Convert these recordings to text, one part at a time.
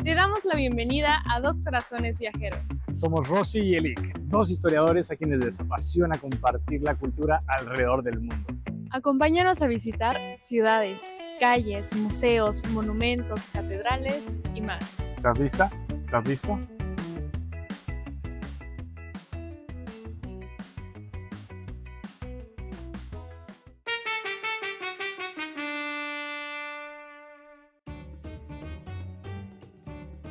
Te damos la bienvenida a Dos Corazones Viajeros. Somos Rosy y Elik, dos historiadores a quienes les apasiona compartir la cultura alrededor del mundo. Acompáñanos a visitar ciudades, calles, museos, monumentos, catedrales y más. ¿Estás lista? ¿Estás listo?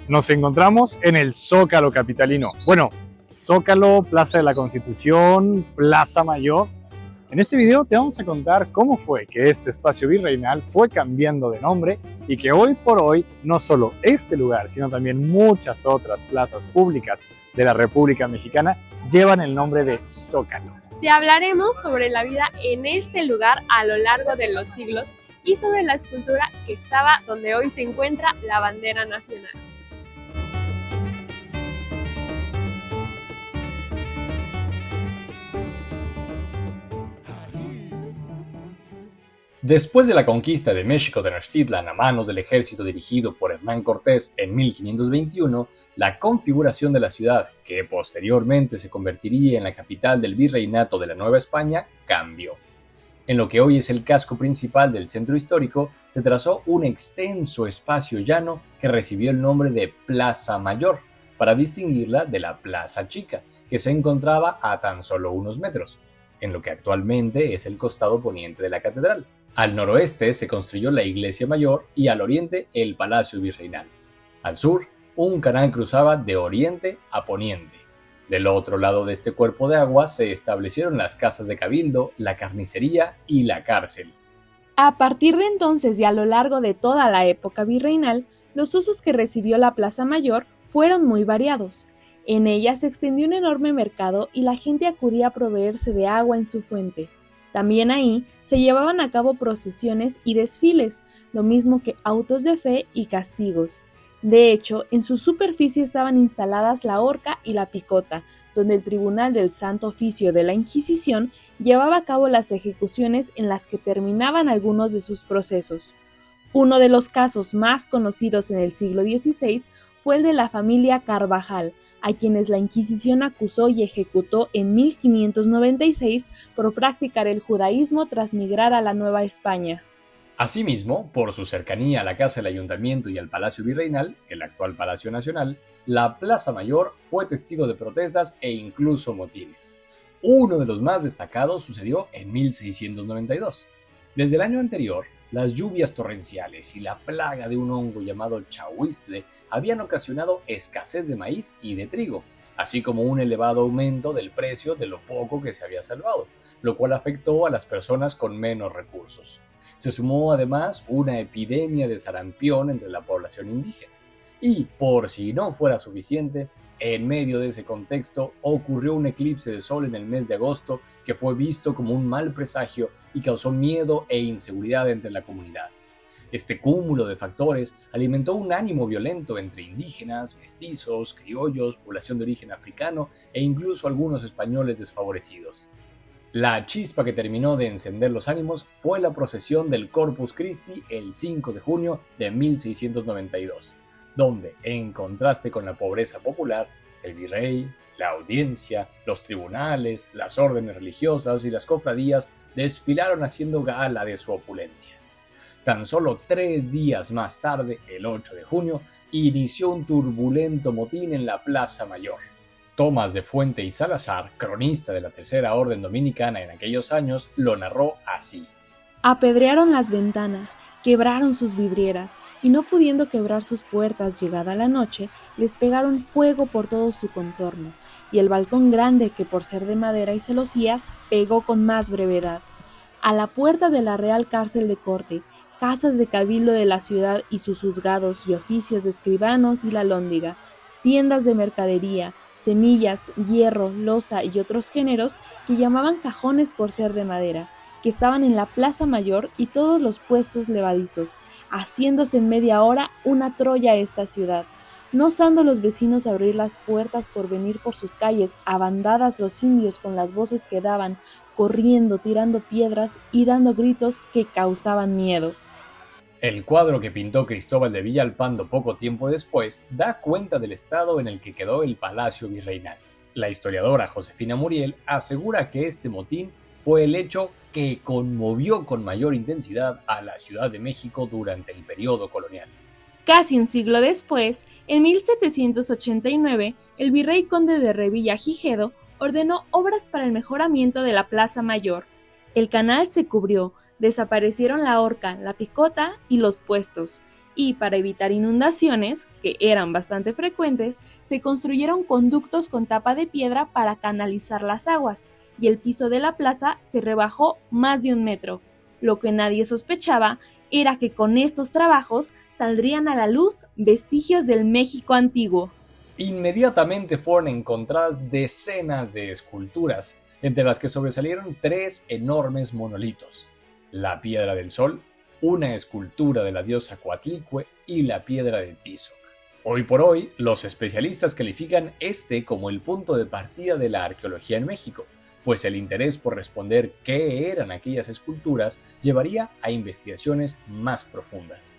Nos encontramos en el Zócalo capitalino. Bueno, Zócalo, Plaza de la Constitución, Plaza Mayor. En este video te vamos a contar cómo fue que este espacio virreinal fue cambiando de nombre y que hoy por hoy no solo este lugar, sino también muchas otras plazas públicas de la República Mexicana llevan el nombre de Zócalo. Te hablaremos sobre la vida en este lugar a lo largo de los siglos y sobre la escultura que estaba donde hoy se encuentra la bandera nacional. Después de la conquista de México Tenochtitlan a manos del ejército dirigido por Hernán Cortés en 1521, la configuración de la ciudad, que posteriormente se convertiría en la capital del virreinato de la Nueva España, cambió. En lo que hoy es el casco principal del centro histórico, se trazó un extenso espacio llano que recibió el nombre de Plaza Mayor, para distinguirla de la Plaza Chica, que se encontraba a tan solo unos metros, en lo que actualmente es el costado poniente de la catedral. Al noroeste se construyó la iglesia mayor y al oriente el palacio virreinal. Al sur, un canal cruzaba de oriente a poniente. Del otro lado de este cuerpo de agua se establecieron las casas de cabildo, la carnicería y la cárcel. A partir de entonces y a lo largo de toda la época virreinal, los usos que recibió la Plaza Mayor fueron muy variados. En ella se extendió un enorme mercado y la gente acudía a proveerse de agua en su fuente. También ahí se llevaban a cabo procesiones y desfiles, lo mismo que autos de fe y castigos. De hecho, en su superficie estaban instaladas la horca y la picota, donde el Tribunal del Santo Oficio de la Inquisición llevaba a cabo las ejecuciones en las que terminaban algunos de sus procesos. Uno de los casos más conocidos en el siglo XVI fue el de la familia Carvajal, a quienes la Inquisición acusó y ejecutó en 1596 por practicar el judaísmo tras migrar a la Nueva España. Asimismo, por su cercanía a la Casa del Ayuntamiento y al Palacio Virreinal, el actual Palacio Nacional, la Plaza Mayor fue testigo de protestas e incluso motines. Uno de los más destacados sucedió en 1692. Desde el año anterior, las lluvias torrenciales y la plaga de un hongo llamado chahuiztle habían ocasionado escasez de maíz y de trigo, así como un elevado aumento del precio de lo poco que se había salvado, lo cual afectó a las personas con menos recursos. Se sumó además una epidemia de sarampión entre la población indígena. Y, por si no fuera suficiente, en medio de ese contexto ocurrió un eclipse de sol en el mes de agosto que fue visto como un mal presagio y causó miedo e inseguridad entre la comunidad. Este cúmulo de factores alimentó un ánimo violento entre indígenas, mestizos, criollos, población de origen africano e incluso algunos españoles desfavorecidos. La chispa que terminó de encender los ánimos fue la procesión del Corpus Christi el 5 de junio de 1692, donde, en contraste con la pobreza popular, el virrey, la audiencia, los tribunales, las órdenes religiosas y las cofradías desfilaron haciendo gala de su opulencia. Tan solo 3 días más tarde, el 8 de junio, inició un turbulento motín en la Plaza Mayor. Tomás de Fuente y Salazar, cronista de la Tercera Orden Dominicana en aquellos años, lo narró así. Apedrearon las ventanas, quebraron sus vidrieras, y no pudiendo quebrar sus puertas llegada la noche, les pegaron fuego por todo su contorno, y el balcón grande, que por ser de madera y celosías, pegó con más brevedad. A la puerta de la Real Cárcel de Corte, casas de cabildo de la ciudad y sus juzgados y oficios de escribanos y la alhóndiga, tiendas de mercadería, semillas, hierro, loza y otros géneros que llamaban cajones por ser de madera, que estaban en la Plaza Mayor y todos los puestos levadizos, haciéndose en media hora una Troya a esta ciudad, no osando los vecinos abrir las puertas por venir por sus calles a bandadas los indios con las voces que daban, corriendo, tirando piedras y dando gritos que causaban miedo. El cuadro que pintó Cristóbal de Villalpando poco tiempo después da cuenta del estado en el que quedó el Palacio Virreinal. La historiadora Josefina Muriel asegura que este motín fue el hecho que conmovió con mayor intensidad a la Ciudad de México durante el periodo colonial. Casi un siglo después, en 1789, el virrey conde de Revillagigedo ordenó obras para el mejoramiento de la Plaza Mayor. El canal se cubrió, desaparecieron la horca, la picota y los puestos, y para evitar inundaciones, que eran bastante frecuentes, se construyeron conductos con tapa de piedra para canalizar las aguas, y el piso de la plaza se rebajó más de 1 metro. Lo que nadie sospechaba era que con estos trabajos saldrían a la luz vestigios del México antiguo. Inmediatamente fueron encontradas decenas de esculturas, entre las que sobresalieron 3 enormes monolitos: la Piedra del Sol, una escultura de la diosa Coatlicue y la Piedra de Tizoc. Hoy por hoy, los especialistas califican este como el punto de partida de la arqueología en México, pues el interés por responder qué eran aquellas esculturas llevaría a investigaciones más profundas.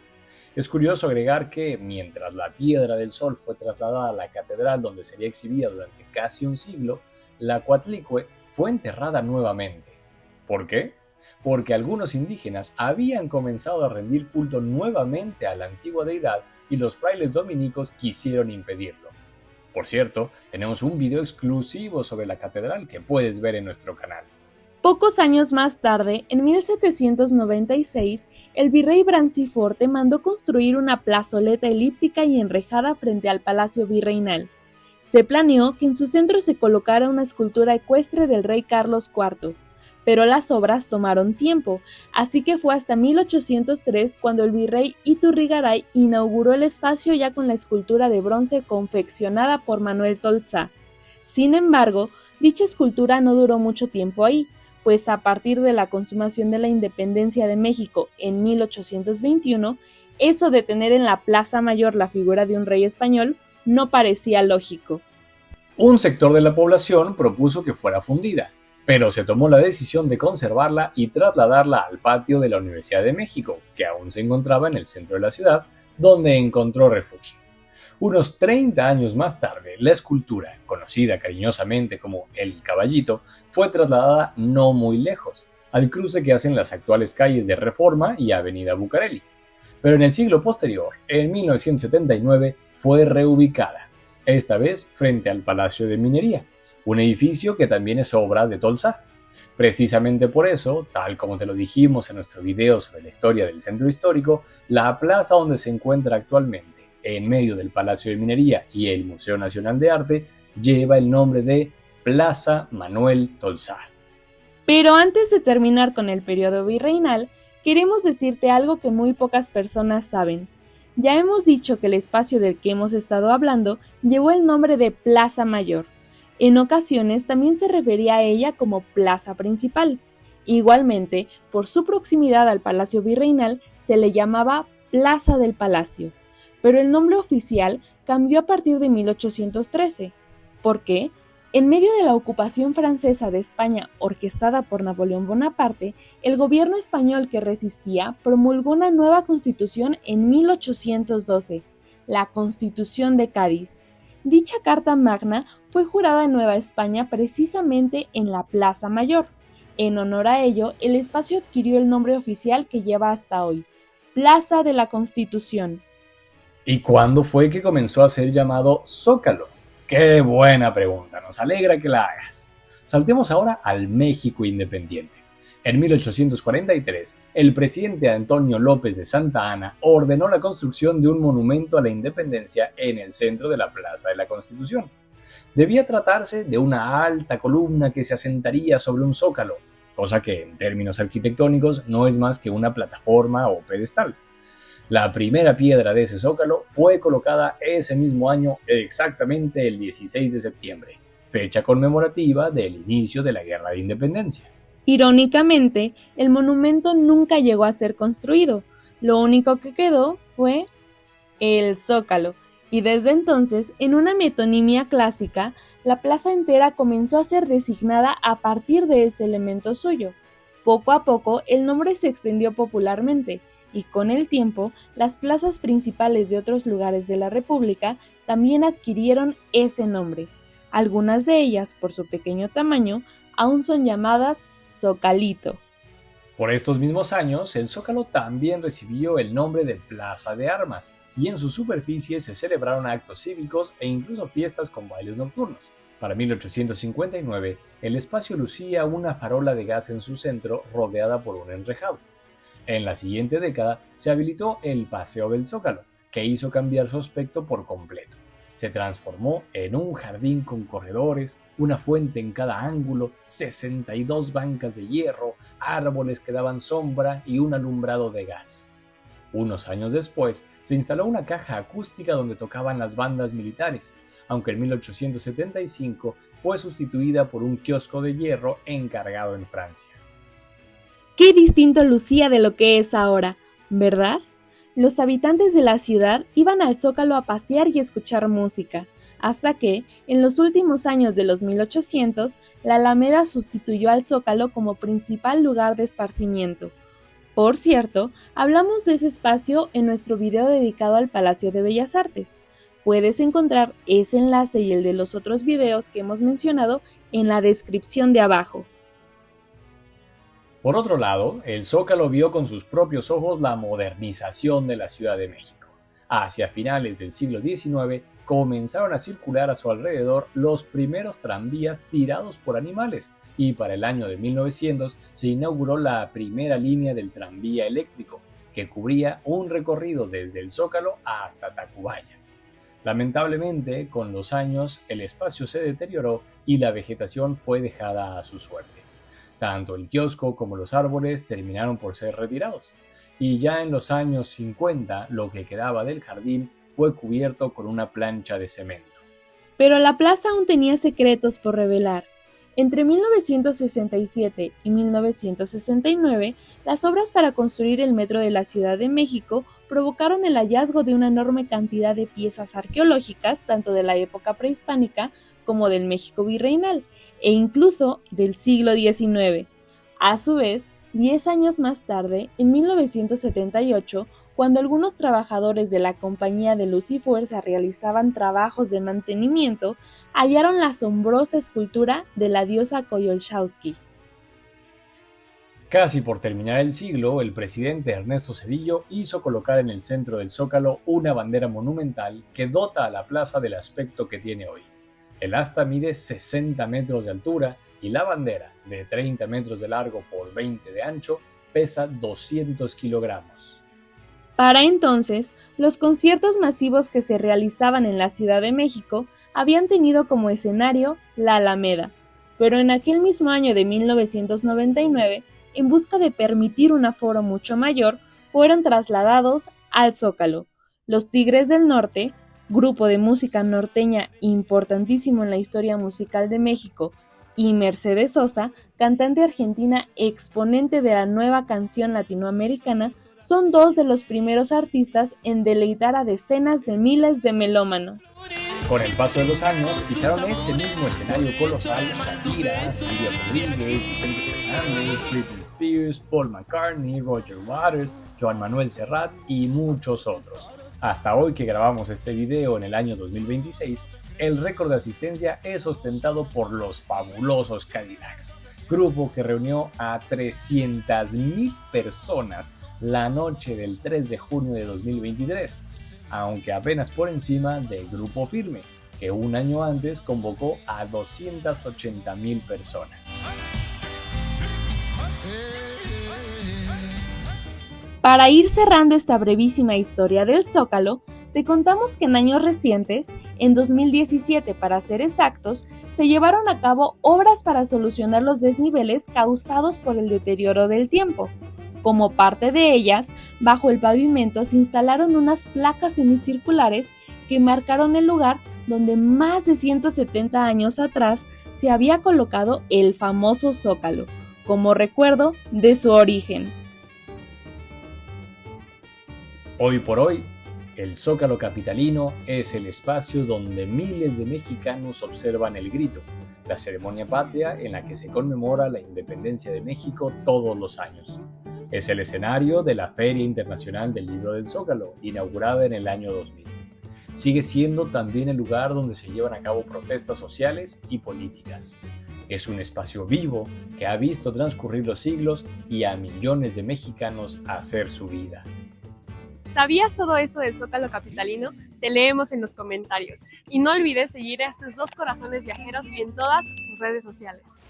Es curioso agregar que, mientras la Piedra del Sol fue trasladada a la catedral donde sería exhibida durante casi un siglo, la Coatlicue fue enterrada nuevamente. ¿Por qué? Porque algunos indígenas habían comenzado a rendir culto nuevamente a la antigua deidad y los frailes dominicos quisieron impedirlo. Por cierto, tenemos un video exclusivo sobre la catedral que puedes ver en nuestro canal. Pocos años más tarde, en 1796, el virrey Branciforte mandó construir una plazoleta elíptica y enrejada frente al Palacio Virreinal. Se planeó que en su centro se colocara una escultura ecuestre del rey Carlos IV, pero las obras tomaron tiempo, así que fue hasta 1803 cuando el virrey Iturrigaray inauguró el espacio ya con la escultura de bronce confeccionada por Manuel Tolsá. Sin embargo, dicha escultura no duró mucho tiempo ahí, pues a partir de la consumación de la independencia de México en 1821, eso de tener en la Plaza Mayor la figura de un rey español no parecía lógico. Un sector de la población propuso que fuera fundida, pero se tomó la decisión de conservarla y trasladarla al patio de la Universidad de México, que aún se encontraba en el centro de la ciudad, donde encontró refugio. Unos 30 años más tarde, la escultura, conocida cariñosamente como El Caballito, fue trasladada no muy lejos, al cruce que hacen las actuales calles de Reforma y Avenida Bucareli. Pero en el siglo posterior, en 1979, fue reubicada, esta vez frente al Palacio de Minería, un edificio que también es obra de Tolsá. Precisamente por eso, tal como te lo dijimos en nuestro video sobre la historia del centro histórico, la plaza donde se encuentra actualmente, en medio del Palacio de Minería y el Museo Nacional de Arte, lleva el nombre de Plaza Manuel Tolsá. Pero antes de terminar con el periodo virreinal, queremos decirte algo que muy pocas personas saben. Ya hemos dicho que el espacio del que hemos estado hablando llevó el nombre de Plaza Mayor. En ocasiones también se refería a ella como Plaza Principal. Igualmente, por su proximidad al Palacio Virreinal, se le llamaba Plaza del Palacio. Pero el nombre oficial cambió a partir de 1813. ¿Por qué? En medio de la ocupación francesa de España orquestada por Napoleón Bonaparte, el gobierno español que resistía promulgó una nueva constitución en 1812, la Constitución de Cádiz. Dicha Carta Magna fue jurada en Nueva España precisamente en la Plaza Mayor. En honor a ello, el espacio adquirió el nombre oficial que lleva hasta hoy, Plaza de la Constitución. ¿Y cuándo fue que comenzó a ser llamado Zócalo? ¡Qué buena pregunta! Nos alegra que la hagas. Saltemos ahora al México independiente. En 1843, el presidente Antonio López de Santa Anna ordenó la construcción de un monumento a la independencia en el centro de la Plaza de la Constitución. Debía tratarse de una alta columna que se asentaría sobre un zócalo, cosa que en términos arquitectónicos no es más que una plataforma o pedestal. La primera piedra de ese zócalo fue colocada ese mismo año, exactamente el 16 de septiembre, fecha conmemorativa del inicio de la Guerra de Independencia. Irónicamente, el monumento nunca llegó a ser construido. Lo único que quedó fue el Zócalo, y desde entonces, en una metonimia clásica, la plaza entera comenzó a ser designada a partir de ese elemento suyo. Poco a poco, el nombre se extendió popularmente, y con el tiempo, las plazas principales de otros lugares de la República también adquirieron ese nombre. Algunas de ellas, por su pequeño tamaño, aún son llamadas Zocalito. Por estos mismos años, el Zócalo también recibió el nombre de Plaza de Armas, y en su superficie se celebraron actos cívicos e incluso fiestas con bailes nocturnos. Para 1859, el espacio lucía una farola de gas en su centro rodeada por un enrejado. En la siguiente década se habilitó el Paseo del Zócalo, que hizo cambiar su aspecto por completo. Se transformó en un jardín con corredores, una fuente en cada ángulo, 62 bancas de hierro, árboles que daban sombra y un alumbrado de gas. Unos años después, se instaló una caja acústica donde tocaban las bandas militares, aunque en 1875 fue sustituida por un kiosco de hierro encargado en Francia. Qué distinto lucía de lo que es ahora, ¿verdad? Los habitantes de la ciudad iban al Zócalo a pasear y escuchar música, hasta que, en los últimos años de los 1800, la Alameda sustituyó al Zócalo como principal lugar de esparcimiento. Por cierto, hablamos de ese espacio en nuestro video dedicado al Palacio de Bellas Artes. Puedes encontrar ese enlace y el de los otros videos que hemos mencionado en la descripción de abajo. Por otro lado, el Zócalo vio con sus propios ojos la modernización de la Ciudad de México. Hacia finales del siglo XIX comenzaron a circular a su alrededor los primeros tranvías tirados por animales, y para el año de 1900 se inauguró la primera línea del tranvía eléctrico, que cubría un recorrido desde el Zócalo hasta Tacubaya. Lamentablemente, con los años, el espacio se deterioró y la vegetación fue dejada a su suerte. Tanto el kiosco como los árboles terminaron por ser retirados, y ya en los años 50 lo que quedaba del jardín fue cubierto con una plancha de cemento. Pero la plaza aún tenía secretos por revelar. Entre 1967 y 1969, las obras para construir el metro de la Ciudad de México provocaron el hallazgo de una enorme cantidad de piezas arqueológicas, tanto de la época prehispánica como del México virreinal, e incluso del siglo XIX. A su vez, 10 años más tarde, en 1978, cuando algunos trabajadores de la Compañía de Luz y Fuerza realizaban trabajos de mantenimiento, hallaron la asombrosa escultura de la diosa Coyolxauhqui. Casi por terminar el siglo, el presidente Ernesto Zedillo hizo colocar en el centro del Zócalo una bandera monumental que dota a la plaza del aspecto que tiene hoy. El asta mide 60 metros de altura y la bandera, de 30 metros de largo por 20 de ancho, pesa 200 kilogramos. Para entonces, los conciertos masivos que se realizaban en la Ciudad de México habían tenido como escenario la Alameda, pero en aquel mismo año de 1999, en busca de permitir un aforo mucho mayor, fueron trasladados al Zócalo. Los Tigres del Norte, grupo de música norteña importantísimo en la historia musical de México, y Mercedes Sosa, cantante argentina exponente de la nueva canción latinoamericana, son dos de los primeros artistas en deleitar a decenas de miles de melómanos. Con el paso de los años, pisaron ese mismo escenario colosal Shakira, Silvia Rodríguez, Vicente Fernández, Britney Spears, Paul McCartney, Roger Waters, Joan Manuel Serrat y muchos otros. Hasta hoy que grabamos este video en el año 2026, el récord de asistencia es ostentado por los fabulosos Cadillacs, grupo que reunió a 300,000 personas la noche del 3 de junio de 2023, aunque apenas por encima de Grupo Firme, que un año antes convocó a 280,000 personas. Para ir cerrando esta brevísima historia del Zócalo, te contamos que en años recientes, en 2017 para ser exactos, se llevaron a cabo obras para solucionar los desniveles causados por el deterioro del tiempo. Como parte de ellas, bajo el pavimento se instalaron unas placas semicirculares que marcaron el lugar donde más de 170 años atrás se había colocado el famoso Zócalo, como recuerdo de su origen. Hoy por hoy, el Zócalo capitalino es el espacio donde miles de mexicanos observan el grito, la ceremonia patria en la que se conmemora la independencia de México todos los años. Es el escenario de la Feria Internacional del Libro del Zócalo, inaugurada en el año 2000. Sigue siendo también el lugar donde se llevan a cabo protestas sociales y políticas. Es un espacio vivo que ha visto transcurrir los siglos y a millones de mexicanos hacer su vida. ¿Sabías todo esto del Zócalo capitalino? Te leemos en los comentarios. Y no olvides seguir a estos dos corazones viajeros en todas sus redes sociales.